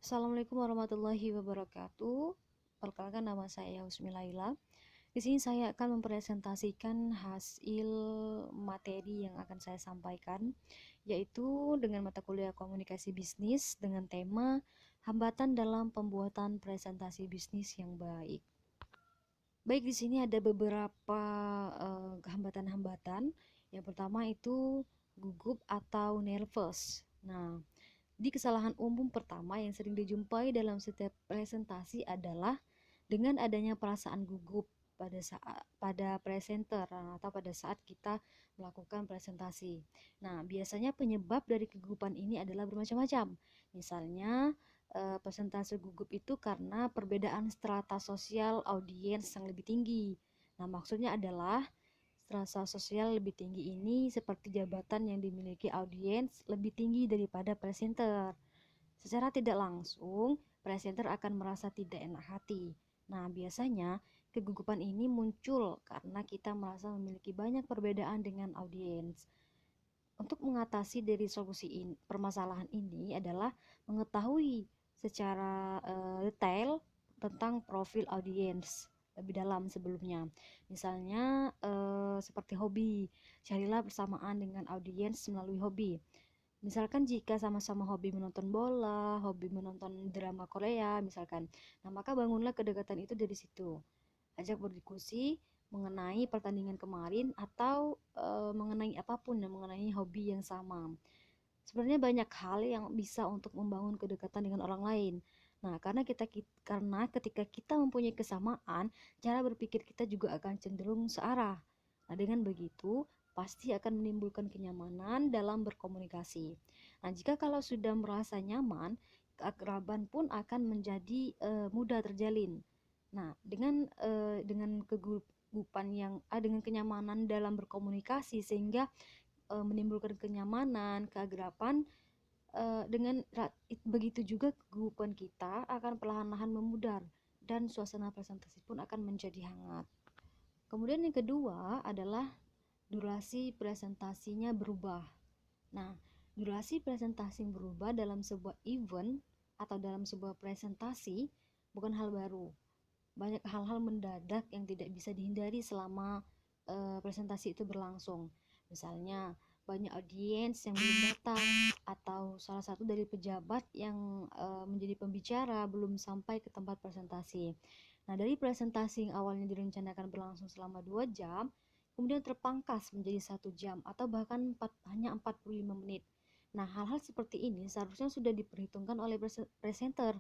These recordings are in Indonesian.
Assalamualaikum warahmatullahi wabarakatuh. Perkenalkan, nama saya Husmi Laila. Di sini saya akan mempresentasikan hasil materi yang akan saya sampaikan, yaitu dengan mata kuliah Komunikasi Bisnis dengan tema hambatan dalam pembuatan presentasi bisnis yang baik. Baik, di sini ada beberapa hambatan-hambatan. Yang pertama itu gugup atau nervous. Nah, di kesalahan umum pertama yang sering dijumpai dalam setiap presentasi adalah dengan adanya perasaan gugup pada presenter atau pada saat kita melakukan presentasi. Nah, biasanya penyebab dari kegugupan ini adalah bermacam-macam. Misalnya, presentasi gugup itu karena perbedaan strata sosial audiens yang lebih tinggi. Nah, maksudnya adalah strata sosial lebih tinggi ini seperti jabatan yang dimiliki audiens lebih tinggi daripada presenter. Secara tidak langsung, presenter akan merasa tidak enak hati. Nah, biasanya kegugupan ini muncul karena kita merasa memiliki banyak perbedaan dengan audiens. Untuk mengatasi dari permasalahan ini adalah mengetahui secara detail tentang profil audiens lebih dalam sebelumnya. Misalnya seperti hobi, carilah bersamaan dengan audiens melalui hobi. Misalkan jika sama-sama hobi menonton bola, hobi menonton drama Korea misalkan. Nah, maka bangunlah kedekatan itu dari situ. Ajak berdiskusi mengenai pertandingan kemarin atau mengenai apapun yang mengenai hobi yang sama. Sebenarnya banyak hal yang bisa untuk membangun kedekatan dengan orang lain. Nah, karena ketika kita mempunyai kesamaan, cara berpikir kita juga akan cenderung searah. Nah, dengan begitu pasti akan menimbulkan kenyamanan dalam berkomunikasi. Nah, jika kalau sudah merasa nyaman, keakraban pun akan menjadi mudah terjalin. Nah, dengan kegugupan dengan kenyamanan dalam berkomunikasi sehingga menimbulkan kenyamanan, keagrapan, dengan begitu juga kegugupan kita akan perlahan-lahan memudar dan suasana presentasi pun akan menjadi hangat. Kemudian yang kedua adalah durasi presentasinya berubah. Nah, durasi presentasi yang berubah dalam sebuah event atau dalam sebuah presentasi bukan hal baru. Banyak hal-hal mendadak yang tidak bisa dihindari selama presentasi itu berlangsung. Misalnya, banyak audiens yang belum datang atau salah satu dari pejabat yang menjadi pembicara belum sampai ke tempat presentasi. Nah, dari presentasi yang awalnya direncanakan berlangsung selama 2 jam, kemudian terpangkas menjadi 1 jam atau bahkan hanya 45 menit. Nah, hal-hal seperti ini seharusnya sudah diperhitungkan oleh presenter.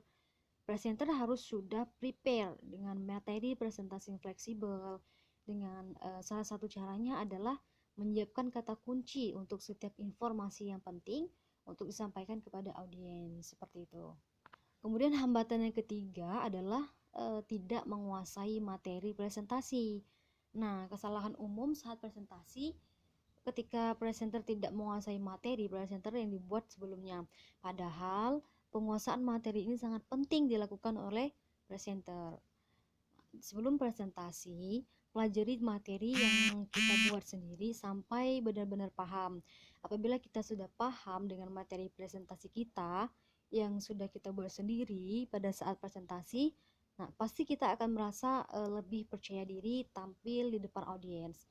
Presenter harus sudah prepare dengan materi presentasi yang fleksibel. Dengan salah satu caranya adalah menyiapkan kata kunci untuk setiap informasi yang penting untuk disampaikan kepada audiens seperti itu. Kemudian hambatan yang ketiga adalah tidak menguasai materi presentasi. Nah, kesalahan umum saat presentasi ketika presenter tidak menguasai materi presenter yang dibuat sebelumnya. Padahal penguasaan materi ini sangat penting dilakukan oleh presenter. Sebelum presentasi, pelajari materi yang kita buat sendiri sampai benar-benar paham. Apabila kita sudah paham dengan materi presentasi kita yang sudah kita buat sendiri pada saat presentasi, nah pasti kita akan merasa lebih percaya diri tampil di depan audiens.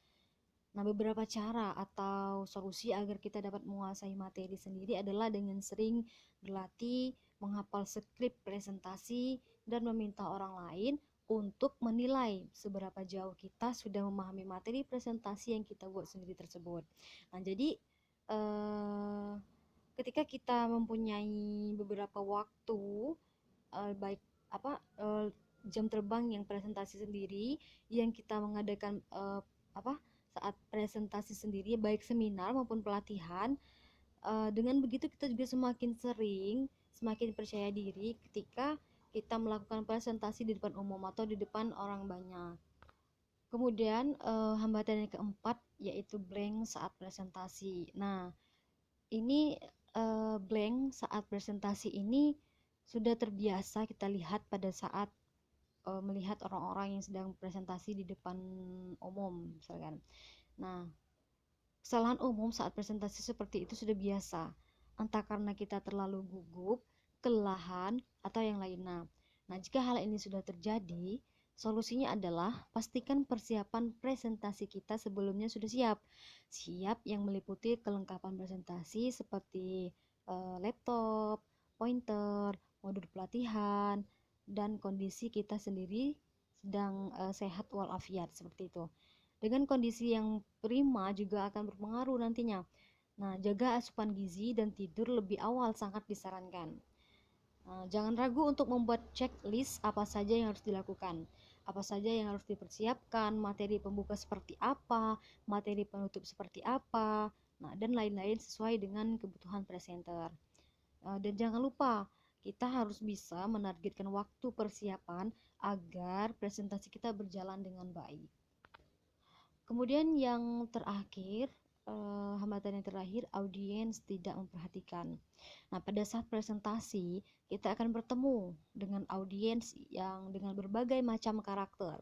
Nah, beberapa cara atau solusi agar kita dapat menguasai materi sendiri adalah dengan sering berlatih, menghafal skrip presentasi, dan meminta orang lain untuk menilai seberapa jauh kita sudah memahami materi presentasi yang kita buat sendiri tersebut. Nah, jadi eh, ketika kita mempunyai beberapa waktu, baik apa jam terbang yang presentasi sendiri, yang kita mengadakan apa saat presentasi sendiri baik seminar maupun pelatihan, dengan begitu kita juga semakin sering, semakin percaya diri ketika kita melakukan presentasi di depan umum atau di depan orang banyak. Kemudian hambatan yang keempat yaitu blank saat presentasi. Nah, ini blank saat presentasi ini sudah terbiasa kita lihat pada saat melihat orang-orang yang sedang presentasi di depan umum misalkan. Nah, kesalahan umum saat presentasi seperti itu sudah biasa. Entah karena kita terlalu gugup, kelelahan, atau yang lainnya. Nah, jika hal ini sudah terjadi, solusinya adalah pastikan persiapan presentasi kita sebelumnya sudah siap. Siap yang meliputi kelengkapan presentasi seperti laptop, pointer, modul pelatihan, dan kondisi kita sendiri sedang sehat walafiat seperti itu. Dengan kondisi yang prima juga akan berpengaruh nantinya. Nah, jaga asupan gizi dan tidur lebih awal sangat disarankan. Jangan ragu untuk membuat checklist apa saja yang harus dilakukan, apa saja yang harus dipersiapkan, materi pembuka seperti apa, materi penutup seperti apa, nah, dan lain-lain sesuai dengan kebutuhan presenter. Dan jangan lupa, kita harus bisa menargetkan waktu persiapan agar presentasi kita berjalan dengan baik. Kemudian yang terakhir, hambatan yang terakhir, audiens tidak memperhatikan. Nah, pada saat presentasi, kita akan bertemu dengan audiens yang dengan berbagai macam karakter.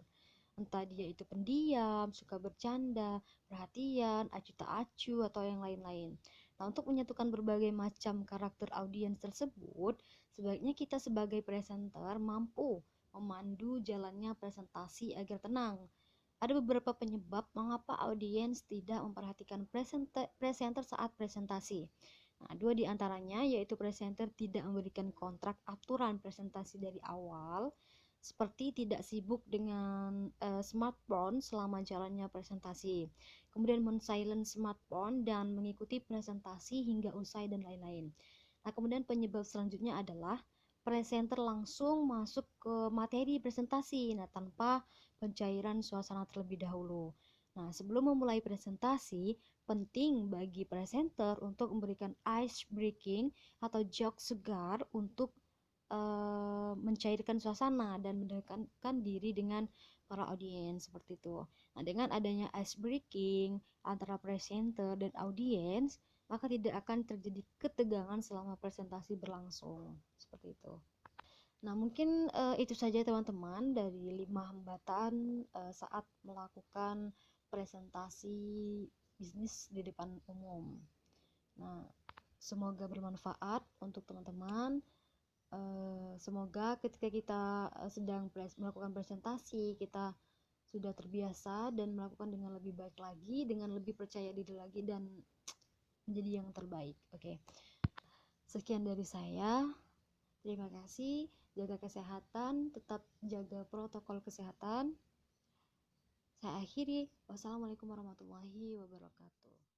Entah dia itu pendiam, suka bercanda, perhatian, acuh tak acuh, atau yang lain-lain. Nah, untuk menyatukan berbagai macam karakter audiens tersebut, sebaiknya kita sebagai presenter mampu memandu jalannya presentasi agar tenang. Ada beberapa penyebab mengapa audiens tidak memperhatikan presenter saat presentasi. Nah, dua di antaranya yaitu presenter tidak memberikan kontrak aturan presentasi dari awal, seperti tidak sibuk dengan smartphone selama jalannya presentasi, kemudian men-silent smartphone dan mengikuti presentasi hingga usai dan lain-lain. Nah, kemudian penyebab selanjutnya adalah presenter langsung masuk ke materi presentasi, nah tanpa pencairan suasana terlebih dahulu. Nah, sebelum memulai presentasi, penting bagi presenter untuk memberikan ice breaking atau jok segar untuk mencairkan suasana dan mendekatkan diri dengan para audiens seperti itu. Nah, dengan adanya ice breaking antara presenter dan audiens, maka tidak akan terjadi ketegangan selama presentasi berlangsung seperti itu. Nah, mungkin itu saja teman-teman dari 5 hambatan saat melakukan presentasi bisnis di depan umum. Nah, semoga bermanfaat untuk teman-teman. Semoga ketika kita sedang melakukan presentasi, kita sudah terbiasa dan melakukan dengan lebih baik lagi, dengan lebih percaya diri lagi, dan menjadi yang terbaik. Oke. Sekian dari saya. Terima kasih. Jaga kesehatan, tetap jaga protokol kesehatan. Saya akhiri. Wassalamualaikum warahmatullahi wabarakatuh.